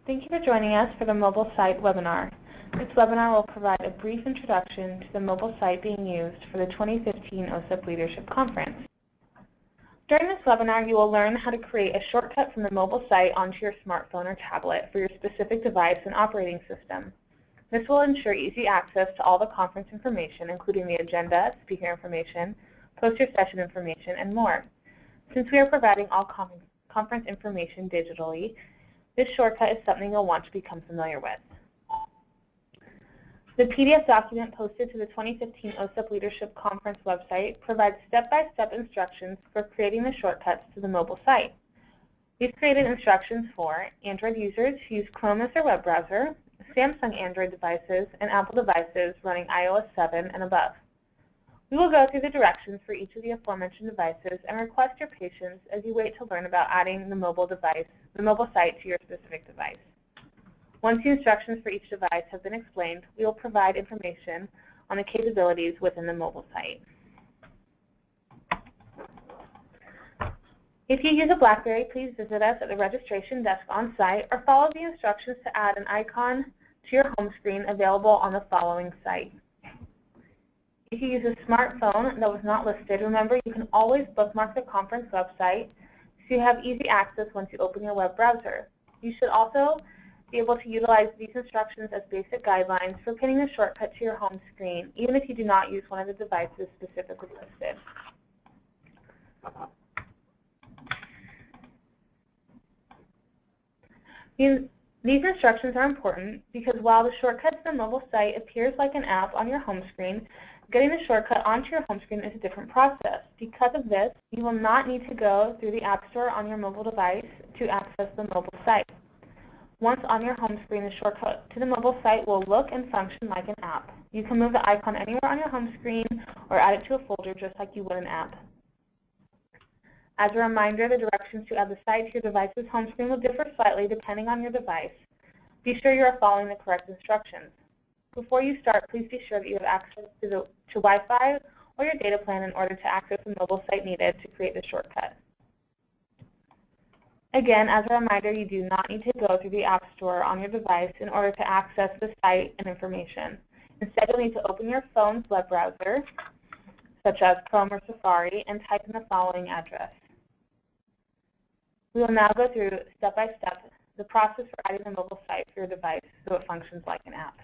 Thank you for joining us for the Mobile Site webinar. This webinar will provide a brief introduction to the mobile site being used for the 2015 OSEP Leadership Conference. During this webinar, you will learn how to create a shortcut from the mobile site onto your smartphone or tablet for your specific device and operating system. This will ensure easy access to all the conference information, including the agenda, speaker information, poster session information, and more. Since we are providing all conference information digitally, this shortcut is something you'll want to become familiar with. The PDF document posted to the 2015 OSEP Leadership Conference website provides step-by-step instructions for creating the shortcuts to the mobile site. We've created instructions for Android users who use Chrome as their web browser, Samsung Android devices, and Apple devices running iOS 7 and above. We will go through the directions for each of the aforementioned devices and request your patience as you wait to learn about adding the mobile site to your specific device. Once the instructions for each device have been explained, we will provide information on the capabilities within the mobile site. If you use a BlackBerry, please visit us at the registration desk on site or follow the instructions to add an icon to your home screen available on the following site. If you use a smartphone that was not listed, remember you can always bookmark the conference website so you have easy access once you open your web browser. You should also be able to utilize these instructions as basic guidelines for pinning a shortcut to your home screen, even if you do not use one of the devices specifically listed. These instructions are important because while the shortcut to the mobile site appears like an app on your home screen, getting the shortcut onto your home screen is a different process. Because of this, you will not need to go through the App Store on your mobile device to access the mobile site. Once on your home screen, the shortcut to the mobile site will look and function like an app. You can move the icon anywhere on your home screen or add it to a folder just like you would an app. As a reminder, the directions to add the site to your device's home screen will differ slightly depending on your device. Be sure you are following the correct instructions. Before you start, please be sure that you have access to Wi-Fi or your data plan in order to access the mobile site needed to create the shortcut. Again, as a reminder, you do not need to go through the App Store on your device in order to access the site and information. Instead, you'll need to open your phone's web browser, such as Chrome or Safari, and type in the following address. We will now go through step-by-step the process for adding the mobile site for your device so it functions like an app.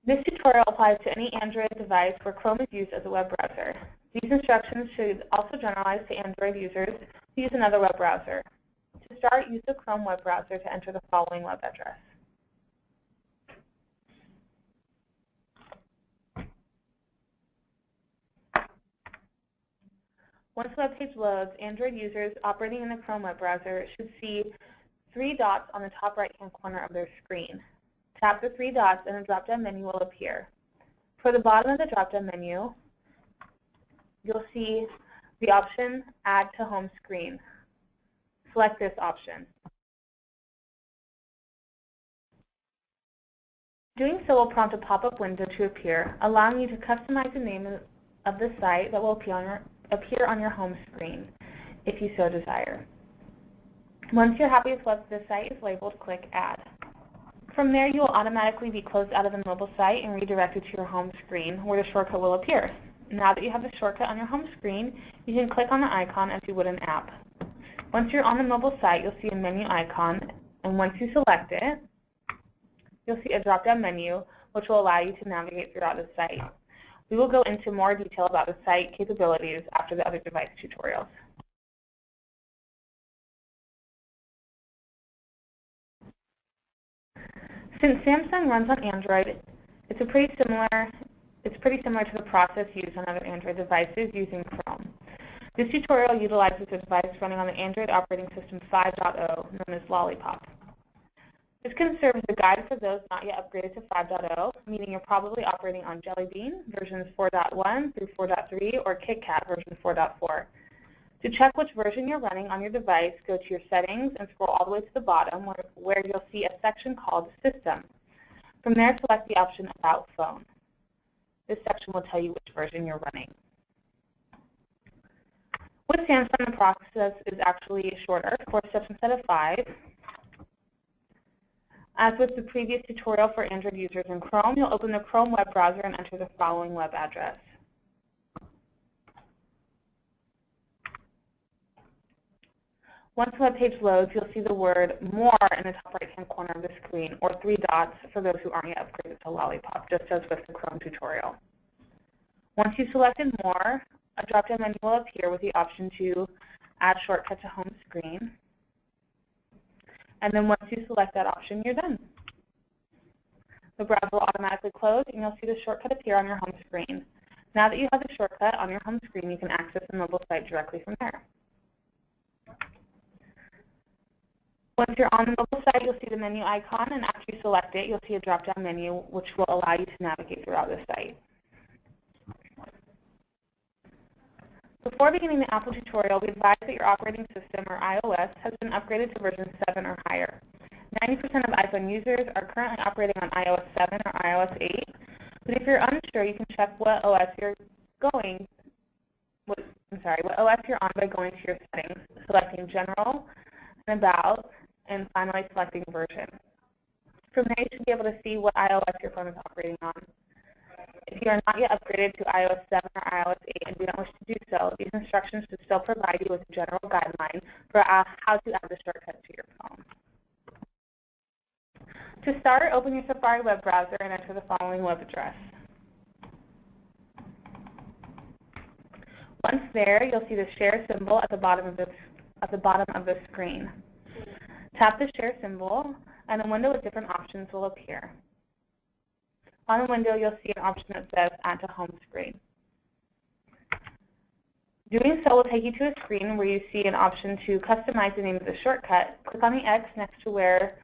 This tutorial applies to any Android device where Chrome is used as a web browser. These instructions should also generalize to Android users who use another web browser. To start, use the Chrome web browser to enter the following web address. Once the web page loads, Android users operating in the Chrome web browser should see 3 dots on the top right-hand corner of their screen. Tap the 3 dots and a drop-down menu will appear. For the bottom of the drop-down menu, you'll see the option Add to Home Screen. Select this option. Doing so will prompt a pop-up window to appear, allowing you to customize the name of the site that will appear on your home screen, if you so desire. Once you're happy with what the site is labeled, click Add. From there, you will automatically be closed out of the mobile site and redirected to your home screen, where the shortcut will appear. Now that you have the shortcut on your home screen, you can click on the icon as you would an app. Once you're on the mobile site, you'll see a menu icon, and once you select it, you'll see a drop-down menu, which will allow you to navigate throughout the site. We will go into more detail about the site capabilities after the other device tutorials. Since Samsung runs on Android, it's pretty similar to the process used on other Android devices using Chrome. This tutorial utilizes a device running on the Android operating system 5.0, known as Lollipop. This can serve as a guide for those not yet upgraded to 5.0, meaning you're probably operating on Jelly Bean versions 4.1 through 4.3 or KitKat version 4.4. To check which version you're running on your device, go to your settings and scroll all the way to the bottom where you'll see a section called System. From there, select the option About Phone. This section will tell you which version you're running. With Samsung, the process is actually shorter, 4 steps instead of 5. As with the previous tutorial for Android users in Chrome, you'll open the Chrome web browser and enter the following web address. Once the web page loads, you'll see the word More in the top right-hand corner of the screen, or 3 dots for those who aren't yet upgraded to Lollipop, just as with the Chrome tutorial. Once you've selected More, a drop-down menu will appear with the option to add shortcut to home screen. And then once you select that option, you're done. The browser will automatically close, and you'll see the shortcut appear on your home screen. Now that you have the shortcut on your home screen, you can access the mobile site directly from there. Once you're on the mobile site, you'll see the menu icon, and after you select it, you'll see a drop-down menu which will allow you to navigate throughout the site. Before beginning the Apple tutorial, we advise that your operating system, or iOS, has been upgraded to version 7 or higher. 90% of iPhone users are currently operating on iOS 7 or iOS 8, but if you're unsure, you can check what OS you're on by going to your settings, selecting General and About, and finally selecting Version. From there, you should be able to see what iOS your phone is operating on. If you are not yet upgraded to iOS 7 or iOS 8 and do not wish to do so, these instructions should still provide you with a general guideline for how to add the shortcut to your phone. To start, open your Safari web browser and enter the following web address. Once there, you'll see the share symbol at the bottom of the screen. Tap the share symbol, and a window with different options will appear. On the window, you'll see an option that says Add to Home Screen. Doing so will take you to a screen where you see an option to customize the name of the shortcut. Click on the X next to where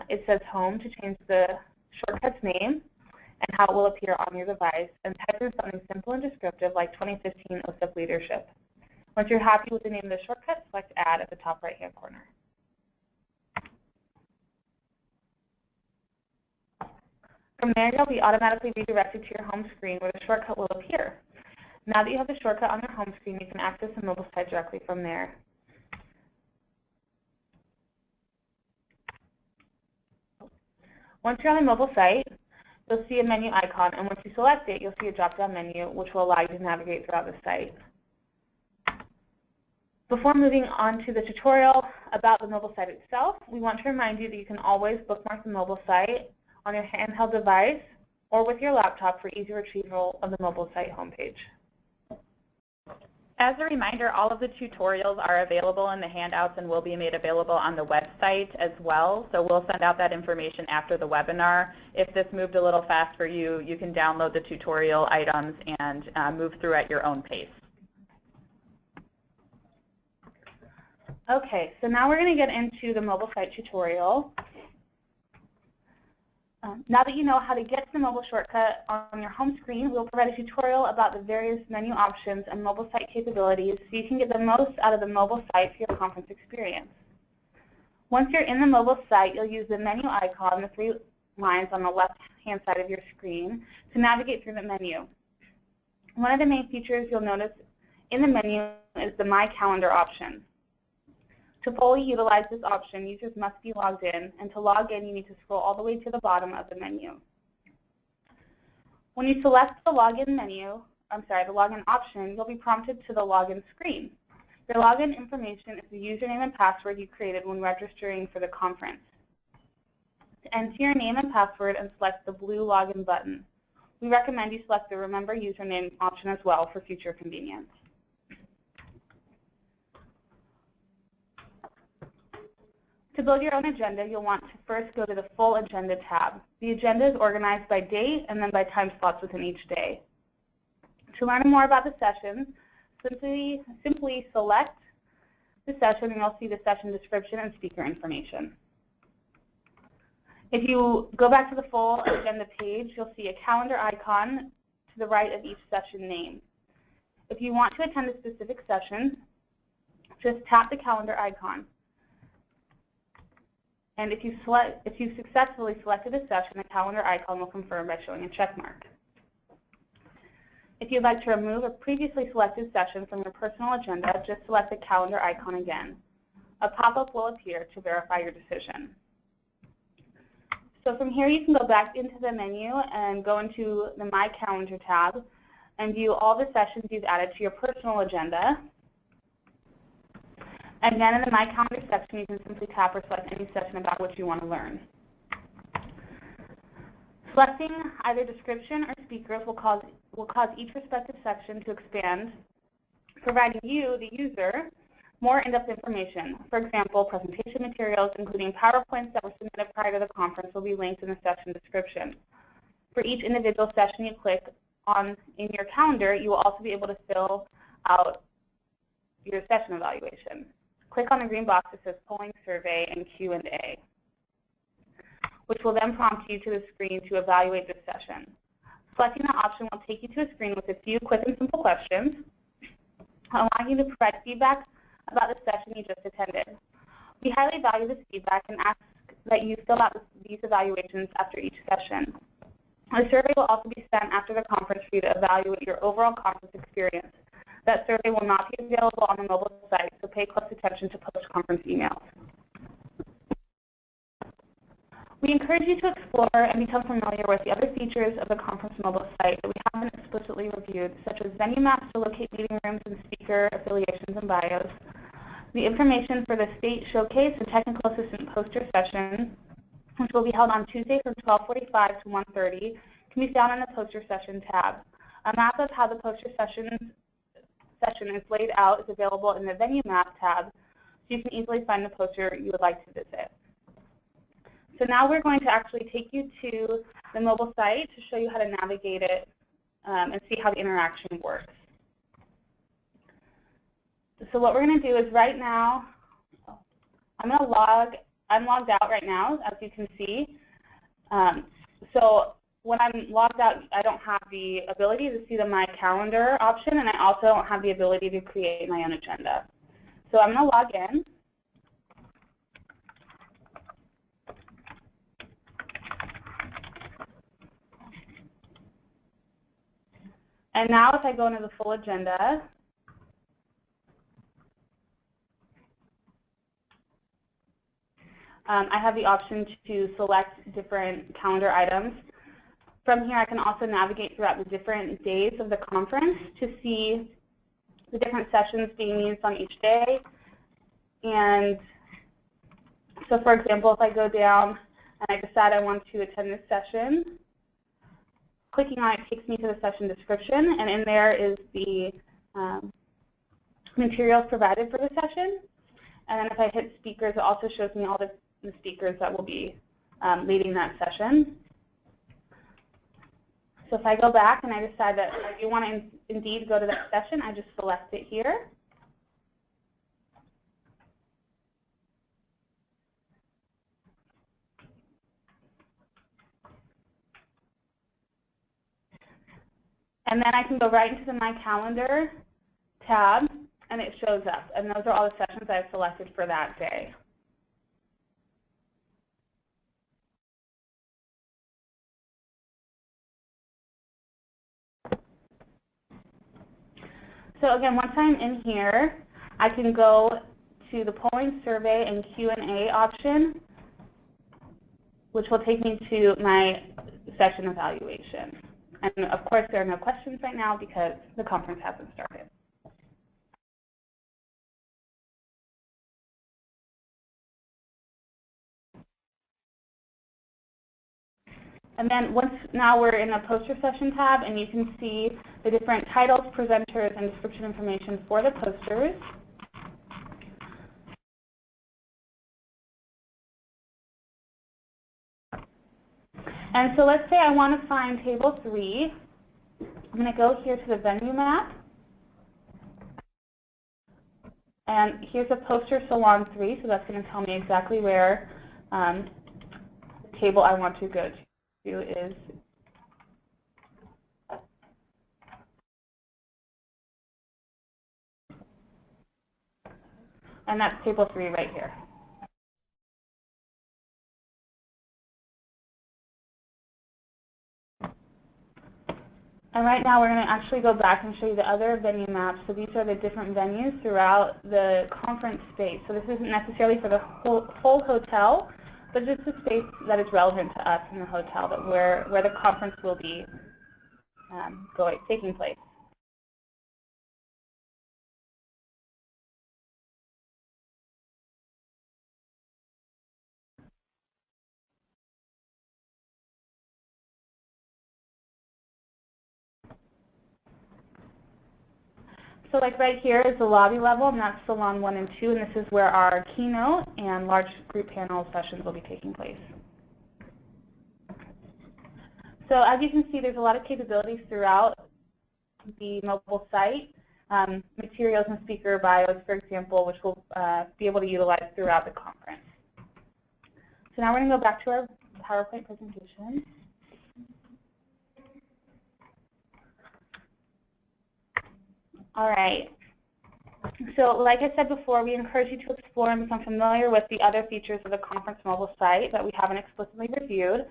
it says Home to change the shortcut's name and how it will appear on your device, and type in something simple and descriptive like 2015 OSIP Leadership. Once you're happy with the name of the shortcut, select Add at the top right-hand corner. From there, you'll be automatically redirected to your home screen where the shortcut will appear. Now that you have the shortcut on your home screen, you can access the mobile site directly from there. Once you're on the mobile site, you'll see a menu icon, and once you select it, you'll see a drop-down menu which will allow you to navigate throughout the site. Before moving on to the tutorial about the mobile site itself, we want to remind you that you can always bookmark the mobile site on your handheld device or with your laptop for easy retrieval of the mobile site homepage. As a reminder, all of the tutorials are available in the handouts and will be made available on the website as well. So we'll send out that information after the webinar. If this moved a little fast for you, you can download the tutorial items and move through at your own pace. Okay, so now we're going to get into the mobile site tutorial. Now that you know how to get to the mobile shortcut on your home screen, we'll provide a tutorial about the various menu options and mobile site capabilities so you can get the most out of the mobile site for your conference experience. Once you're in the mobile site, you'll use the menu icon, the 3 lines on the left-hand side of your screen, to navigate through the menu. One of the main features you'll notice in the menu is the My Calendar option. To fully utilize this option, users must be logged in, and to log in, you need to scroll all the way to the bottom of the menu. When you select the login option, you'll be prompted to the login screen. Your login information is the username and password you created when registering for the conference. To enter your name and password and select the blue login button. We recommend you select the Remember Username option as well for future convenience. To build your own agenda, you'll want to first go to the Full Agenda tab. The agenda is organized by date and then by time slots within each day. To learn more about the sessions, simply select the session and you'll see the session description and speaker information. If you go back to the Full Agenda page, you'll see a calendar icon to the right of each session name. If you want to attend a specific session, just tap the calendar icon. And if you successfully selected a session, the calendar icon will confirm by showing a check mark. If you'd like to remove a previously selected session from your personal agenda, just select the calendar icon again. A pop-up will appear to verify your decision. So from here, you can go back into the menu and go into the My Calendar tab and view all the sessions you've added to your personal agenda. And then in the My Calendar section, you can simply tap or select any session about which you want to learn. Selecting either description or speakers will cause each respective section to expand, providing you, the user, more in-depth information. For example, presentation materials, including PowerPoints that were submitted prior to the conference, will be linked in the session description. For each individual session you click on in your calendar, you will also be able to fill out your session evaluation. Click on the green box that says Polling Survey and Q&A, which will then prompt you to the screen to evaluate this session. Selecting that option will take you to a screen with a few quick and simple questions, allowing you to provide feedback about the session you just attended. We highly value this feedback and ask that you fill out these evaluations after each session. A survey will also be sent after the conference for you to evaluate your overall conference experience. That survey will not be available on the mobile site, so pay close attention to post-conference emails. We encourage you to explore and become familiar with the other features of the conference mobile site that we haven't explicitly reviewed, such as venue maps to locate meeting rooms and speaker affiliations and bios, the information for the state showcase and technical assistant poster session, which will be held on Tuesday from 12:45 to 1:30, can be found in the Poster Session tab. A map of how the poster session is laid out is available in the Venue Map tab, so you can easily find the poster you would like to visit. So now we're going to actually take you to the mobile site to show you how to navigate it and see how the interaction works. So what we're going to do is right now, I'm logged out right now, as you can see. So when I'm logged out, I don't have the ability to see the My Calendar option, and I also don't have the ability to create my own agenda. So I'm going to log in. And now if I go into the full agenda, I have the option to select different calendar items. From here, I can also navigate throughout the different days of the conference to see the different sessions being used on each day. And so, for example, if I go down and I decide I want to attend this session, clicking on it takes me to the session description, and in there is the materials provided for the session. And then if I hit speakers, it also shows me all the speakers that will be leading that session. So if I go back and I decide that I do want to indeed go to that session, I just select it here. And then I can go right into the My Calendar tab, and it shows up. And those are all the sessions I've selected for that day. So again, once I'm in here, I can go to the Polling Survey and Q&A option, which will take me to my session evaluation. And of course, there are no questions right now because the conference hasn't started. And then now we're in the Poster Session tab, and you can see the different titles, presenters, and description information for the posters. And so let's say I want to find Table 3. I'm going to go here to the venue map. And here's a poster Salon 3, so that's going to tell me exactly where the table I want to go to is. And that's Table 3 right here. And right now we're going to actually go back and show you the other venue maps. So these are the different venues throughout the conference space. So this isn't necessarily for the whole hotel, but it's a space that is relevant to us in the hotel, that where the conference will be taking place. So like right here is the lobby level, and that's Salon 1 and 2, and this is where our keynote and large group panel sessions will be taking place. So as you can see, there's a lot of capabilities throughout the mobile site. Materials and speaker bios, for example, which we'll be able to utilize throughout the conference. So now we're going to go back to our PowerPoint presentation. All right. So like I said before, we encourage you to explore and become familiar with the other features of the conference mobile site that we haven't explicitly reviewed.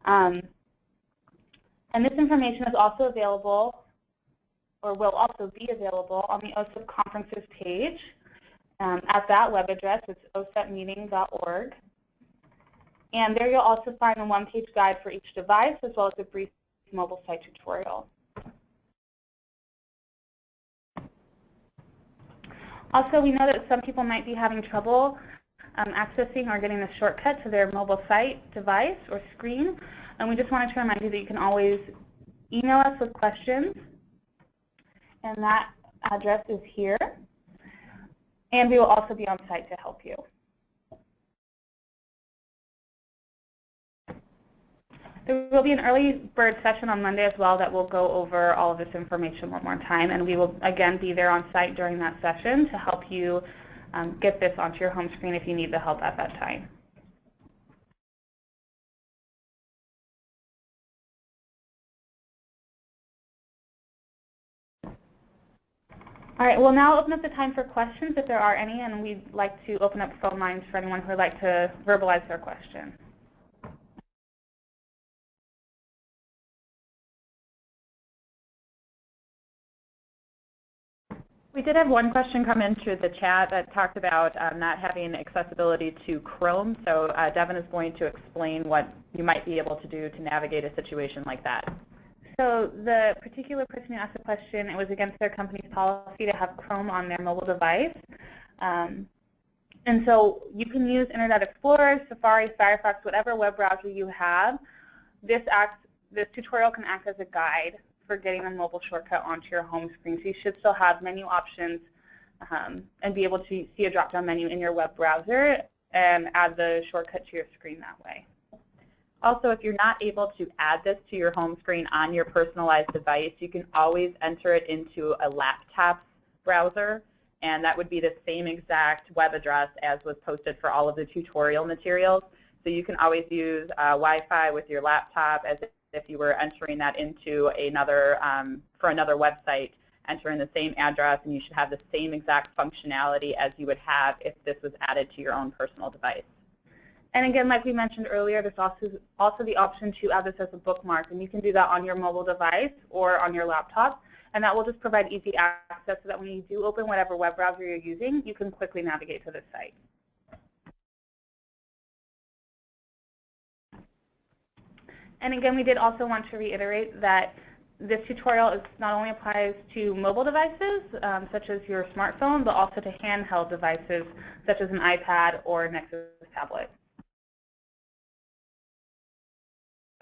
And this information is also available, or will also be available, on the OSEP conferences page. At that web address, it's osepmeeting.org. And there you'll also find a one-page guide for each device, as well as a brief mobile site tutorial. Also, we know that some people might be having trouble accessing or getting the shortcut to their mobile site device or screen. And we just wanted to remind you that you can always email us with questions. And that address is here. And we will also be on site to help you. There will be an early bird session on Monday as well that will go over all of this information one more time, and we will again be there on site during that session to help you get this onto your home screen if you need the help at that time. All right, we'll now open up the time for questions if there are any, and we'd like to open up phone lines for anyone who would like to verbalize their question. We did have one question come in through the chat that talked about not having accessibility to Chrome. So Devin is going to explain what you might be able to do to navigate a situation like that. So the particular person who asked the question, it was against their company's policy to have Chrome on their mobile device. And so you can use Internet Explorer, Safari, Firefox, whatever web browser you have. This tutorial can act as a guide for getting a mobile shortcut onto your home screen. So you should still have menu options and be able to see a drop-down menu in your web browser and add the shortcut to your screen that way. Also, if you're not able to add this to your home screen on your personalized device, you can always enter it into a laptop browser, and that would be the same exact web address as was posted for all of the tutorial materials. So you can always use Wi-Fi with your laptop as if you were entering that into another, for another website, enter in the same address, and you should have the same exact functionality as you would have if this was added to your own personal device. And again, like we mentioned earlier, there's also the option to add this as a bookmark, and you can do that on your mobile device or on your laptop, and that will just provide easy access so that when you do open whatever web browser you're using, you can quickly navigate to the site. And again, we did also want to reiterate that this tutorial not only applies to mobile devices, such as your smartphone, but also to handheld devices, such as an iPad or Nexus tablet.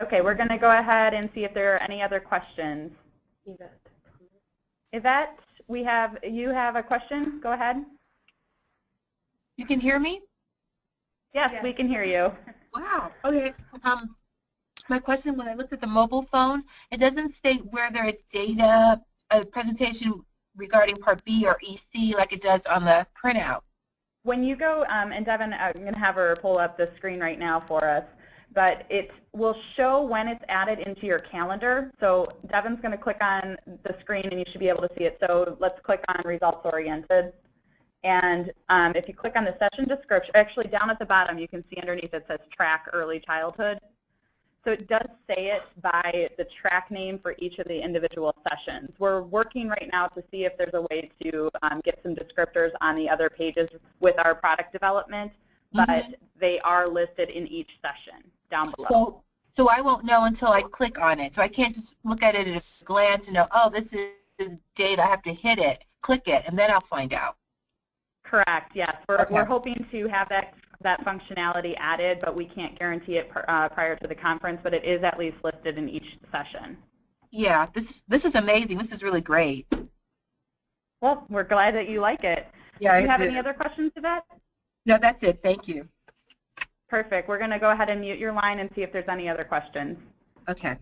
Okay, we're going to go ahead and see if there are any other questions. Yvette, you have a question? Go ahead. You can hear me? Yes, we can hear you. Wow. Okay. My question, when I looked at the mobile phone, it doesn't state whether it's data, a presentation regarding Part B or EC like it does on the printout. When you go, and Devin, I'm going to have her pull up the screen right now for us, but it will show when it's added into your calendar. So Devin's going to click on the screen and you should be able to see it. So let's click on results oriented. And if you click on the session description, actually down at the bottom you can see underneath it says track early childhood. So it does say it by the track name for each of the individual sessions. We're working right now to see if there's a way to get some descriptors on the other pages with our product development, but they are listed in each session down below. So I won't know until I click on it. So I can't just look at it at a glance and know, oh, this is data. I have to hit it, click it, and then I'll find out. Correct, yes. We're hoping to have that functionality added, but we can't guarantee it prior to the conference, but it is at least listed in each session. Yeah, this is amazing. This is really great. Well, we're glad that you like it. Yeah, do you have any other questions, Yvette? No, that's it. Thank you. Perfect. We're going to go ahead and mute your line and see if there's any other questions. Okay.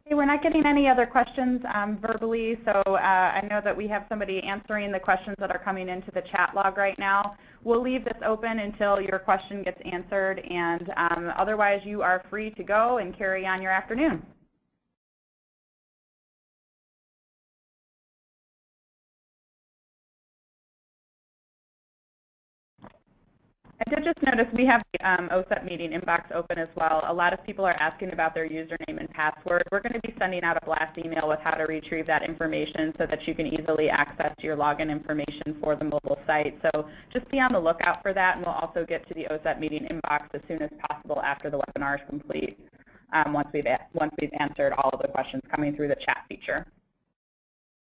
Okay, we're not getting any other questions verbally, so I know that we have somebody answering the questions that are coming into the chat log right now. We'll leave this open until your question gets answered, and otherwise you are free to go and carry on your afternoon. I did just notice we have the OSEP meeting inbox open as well. A lot of people are asking about their username and password. We're going to be sending out a blast email with how to retrieve that information so that you can easily access your login information for the mobile site. So just be on the lookout for that, and we'll also get to the OSEP meeting inbox as soon as possible after the webinar is complete, once we've answered all of the questions coming through the chat feature.